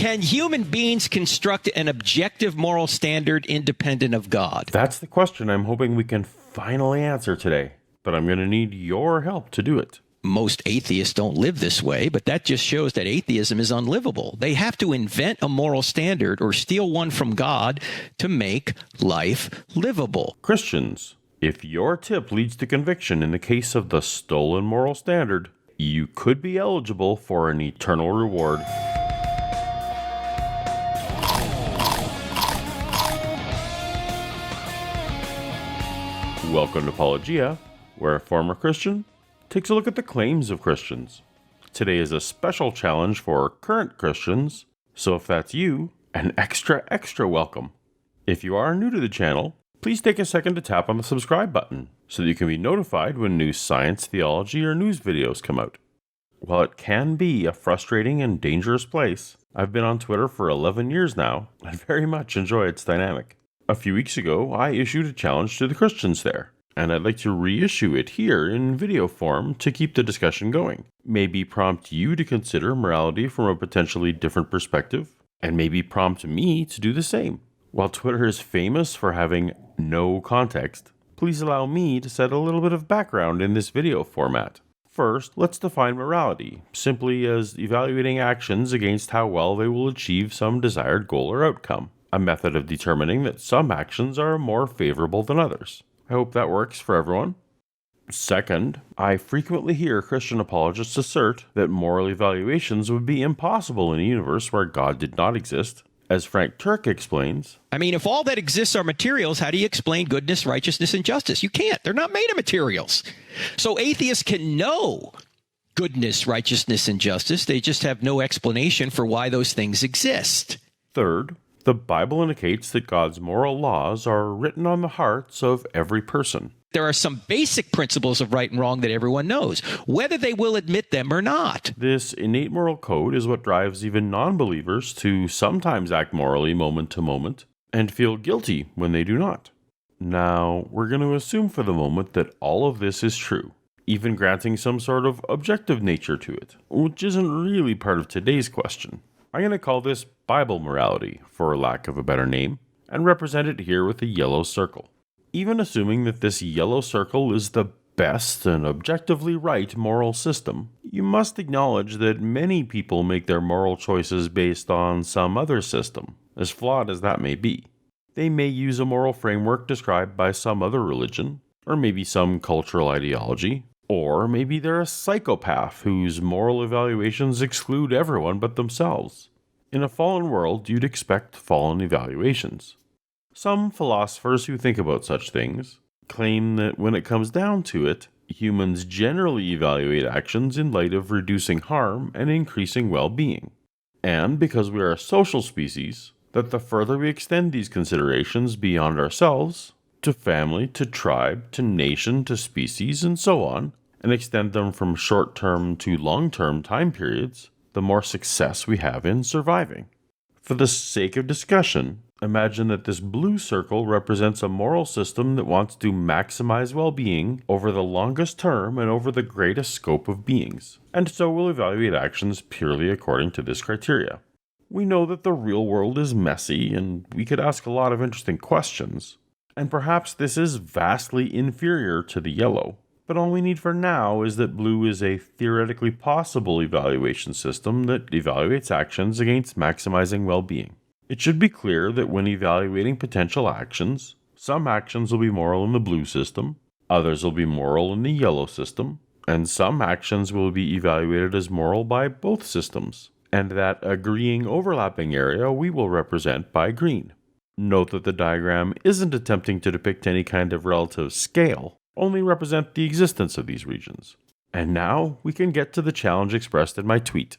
Can human beings construct an objective moral standard independent of God? That's the question I'm hoping we can finally answer today, but I'm going to need your help to do it. Most atheists don't live this way, but that just shows that atheism is unlivable. They have to invent a moral standard or steal one from God to make life livable. Christians, if your tip leads to conviction in the case of the stolen moral standard, you could be eligible for an eternal reward. Welcome to Paulogia, where a former Christian takes a look at the claims of Christians. Today is a special challenge for current Christians, so if that's you, an extra welcome. If you are new to the channel, please take a second to tap on the subscribe button so that you can be notified when new science, theology, or news videos come out. While it can be a frustrating and dangerous place, I've been on Twitter for 11 years now and very much enjoy its dynamic. A few weeks ago, I issued a challenge to the Christians there, and I'd like to reissue it here in video form to keep the discussion going. Maybe prompt you to consider morality from a potentially different perspective, and maybe prompt me to do the same. While Twitter is famous for having no context, please allow me to set a little bit of background in this video format. First, let's define morality, simply as evaluating actions against how well they will achieve some desired goal or outcome, a method of determining that some actions are more favorable than others. I hope that works for everyone. Second, I frequently hear Christian apologists assert that moral evaluations would be impossible in a universe where God did not exist. As Frank Turek explains, if all that exists are materials, how do you explain goodness, righteousness, and justice? You can't. They're not made of materials. So atheists can know goodness, righteousness, and justice. They just have no explanation for why those things exist. Third, the Bible indicates that God's moral laws are written on the hearts of every person. There are some basic principles of right and wrong that everyone knows, whether they will admit them or not. This innate moral code is what drives even non-believers to sometimes act morally moment to moment and feel guilty when they do not. Now, we're going to assume for the moment that all of this is true, even granting some sort of objective nature to it, which isn't really part of today's question. I'm going to call this Bible morality, for lack of a better name, and represent it here with a yellow circle. Even assuming that this yellow circle is the best and objectively right moral system, you must acknowledge that many people make their moral choices based on some other system, as flawed as that may be. They may use a moral framework described by some other religion, or maybe some cultural ideology, or maybe they're a psychopath whose moral evaluations exclude everyone but themselves. In a fallen world, you'd expect fallen evaluations. Some philosophers who think about such things claim that when it comes down to it, humans generally evaluate actions in light of reducing harm and increasing well-being. And because we are a social species, that the further we extend these considerations beyond ourselves, to family, to tribe, to nation, to species, and so on, and extend them from short-term to long-term time periods, the more success we have in surviving. For the sake of discussion, imagine that this blue circle represents a moral system that wants to maximize well-being over the longest term and over the greatest scope of beings, and so will evaluate actions purely according to this criteria. We know that the real world is messy, and we could ask a lot of interesting questions, and perhaps this is vastly inferior to the yellow. But all we need for now is that blue is a theoretically possible evaluation system that evaluates actions against maximizing well-being. It should be clear that when evaluating potential actions, some actions will be moral in the blue system, others will be moral in the yellow system, and some actions will be evaluated as moral by both systems, and that agreeing overlapping area we will represent by green. Note that the diagram isn't attempting to depict any kind of relative scale, only represent the existence of these regions. And now we can get to the challenge expressed in my tweet.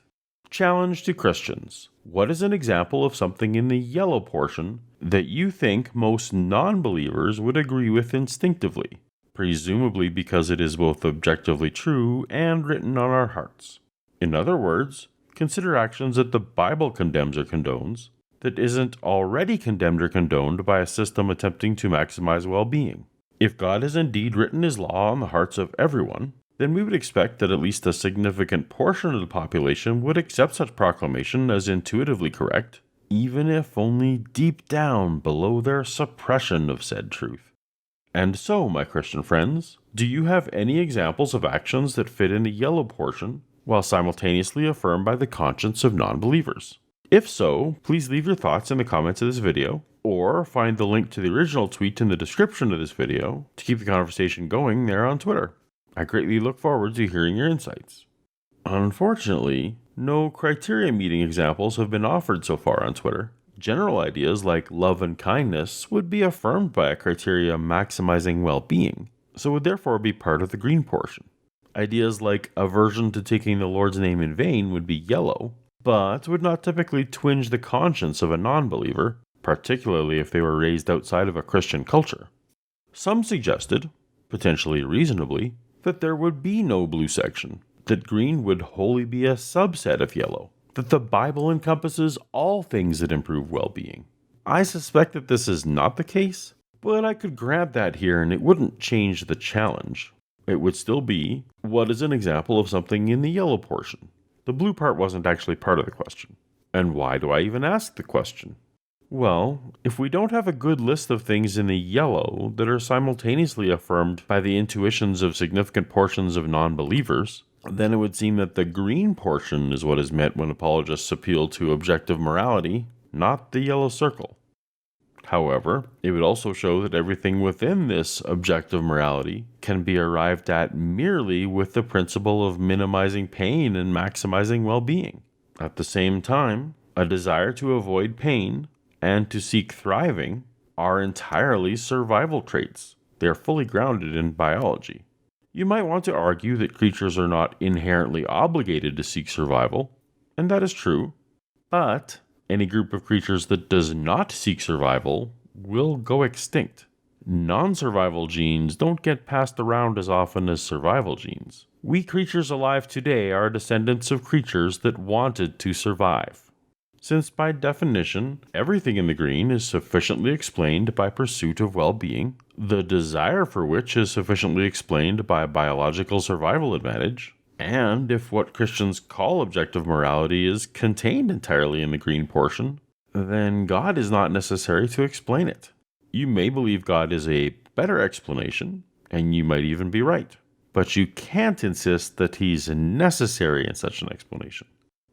Challenge to Christians. What is an example of something in the yellow portion that you think most non-believers would agree with instinctively, presumably because it is both objectively true and written on our hearts? In other words, consider actions that the Bible condemns or condones that isn't already condemned or condoned by a system attempting to maximize well-being. If God has indeed written his law on the hearts of everyone, then we would expect that at least a significant portion of the population would accept such proclamation as intuitively correct, even if only deep down below their suppression of said truth. And so, my Christian friends, do you have any examples of actions that fit in the yellow portion while simultaneously affirmed by the conscience of non-believers? If so, please leave your thoughts in the comments of this video, or find the link to the original tweet in the description of this video to keep the conversation going there on Twitter. I greatly look forward to hearing your insights. Unfortunately, no criteria meeting examples have been offered so far on Twitter. General ideas like love and kindness would be affirmed by a criteria maximizing well-being, so would therefore be part of the green portion. Ideas like aversion to taking the Lord's name in vain would be yellow, but would not typically twinge the conscience of a non-believer, particularly if they were raised outside of a Christian culture. Some suggested, potentially reasonably, that there would be no blue section, that green would wholly be a subset of yellow, that the Bible encompasses all things that improve well-being. I suspect that this is not the case, but I could grant that here and it wouldn't change the challenge. It would still be, what is an example of something in the yellow portion? The blue part wasn't actually part of the question. And why do I even ask the question? Well, if we don't have a good list of things in the yellow that are simultaneously affirmed by the intuitions of significant portions of non-believers, then it would seem that the green portion is what is meant when apologists appeal to objective morality, not the yellow circle. However, it would also show that everything within this objective morality can be arrived at merely with the principle of minimizing pain and maximizing well-being. At the same time, a desire to avoid pain and to seek thriving are entirely survival traits. They are fully grounded in biology. You might want to argue that creatures are not inherently obligated to seek survival, and that is true, but any group of creatures that does not seek survival will go extinct. Non-survival genes don't get passed around as often as survival genes. We creatures alive today are descendants of creatures that wanted to survive. Since by definition, everything in the green is sufficiently explained by pursuit of well-being, the desire for which is sufficiently explained by biological survival advantage, and if what Christians call objective morality is contained entirely in the green portion, then God is not necessary to explain it. You may believe God is a better explanation, and you might even be right, but you can't insist that He's necessary in such an explanation.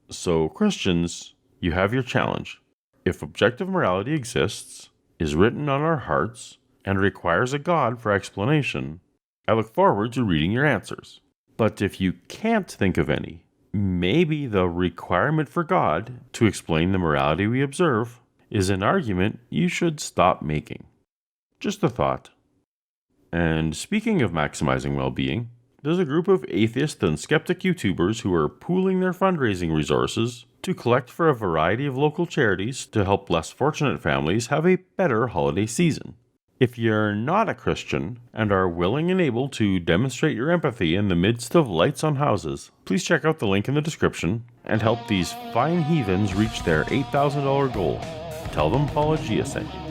So, Christians, you have your challenge. If objective morality exists, is written on our hearts, and requires a God for explanation, I look forward to reading your answers. But if you can't think of any, maybe the requirement for God to explain the morality we observe is an argument you should stop making. Just a thought. And speaking of maximizing well-being, there's a group of atheist and skeptic YouTubers who are pooling their fundraising resources to collect for a variety of local charities to help less fortunate families have a better holiday season. If you're not a Christian and are willing and able to demonstrate your empathy in the midst of lights on houses, please check out the link in the description and help these fine heathens reach their $8,000 goal. Tell them Paulogia sent you.